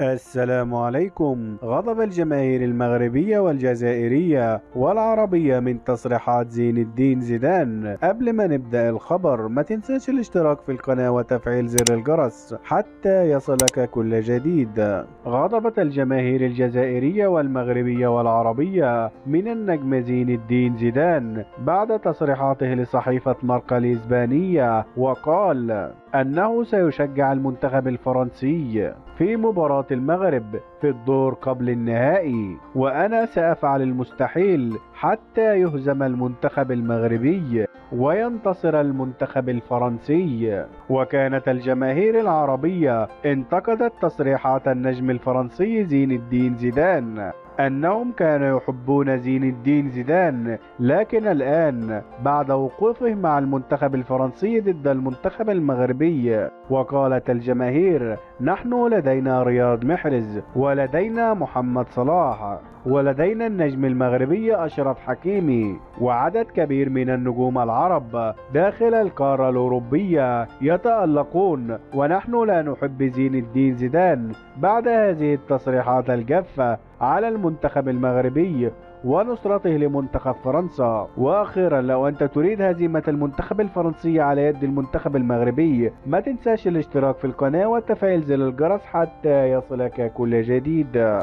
السلام عليكم. غضب الجماهير المغربية والجزائرية والعربية من تصريحات زين الدين زيدان. قبل ما نبدأ الخبر ما تنساش الاشتراك في القناة وتفعيل زر الجرس حتى يصلك كل جديد. غضبت الجماهير الجزائرية والمغربية والعربية من النجم زين الدين زيدان بعد تصريحاته لصحيفة ماركا الإسبانية، وقال أنه سيشجع المنتخب الفرنسي في مباراة المغرب في الدور قبل النهائي، وأنا سأفعل المستحيل حتى يهزم المنتخب المغربي وينتصر المنتخب الفرنسي. وكانت الجماهير العربية انتقدت تصريحات النجم الفرنسي زين الدين زيدان أنهم كانوا يحبون زين الدين زيدان، لكن الآن بعد وقوفه مع المنتخب الفرنسي ضد المنتخب المغربي. وقالت الجماهير: نحن لدينا رياض محرز، ولدينا محمد صلاح، ولدينا النجم المغربي أشرف حكيمي، وعدد كبير من النجوم العرب داخل القارة الأوروبية يتألقون، ونحن لا نحب زين الدين زيدان بعد هذه التصريحات الجافة على المنتخب المغربي ونصرته لمنتخب فرنسا. واخيرا، لو انت تريد هزيمة المنتخب الفرنسي على يد المنتخب المغربي ما تنساش الاشتراك في القناة وتفعيل زر الجرس حتى يصلك كل جديد.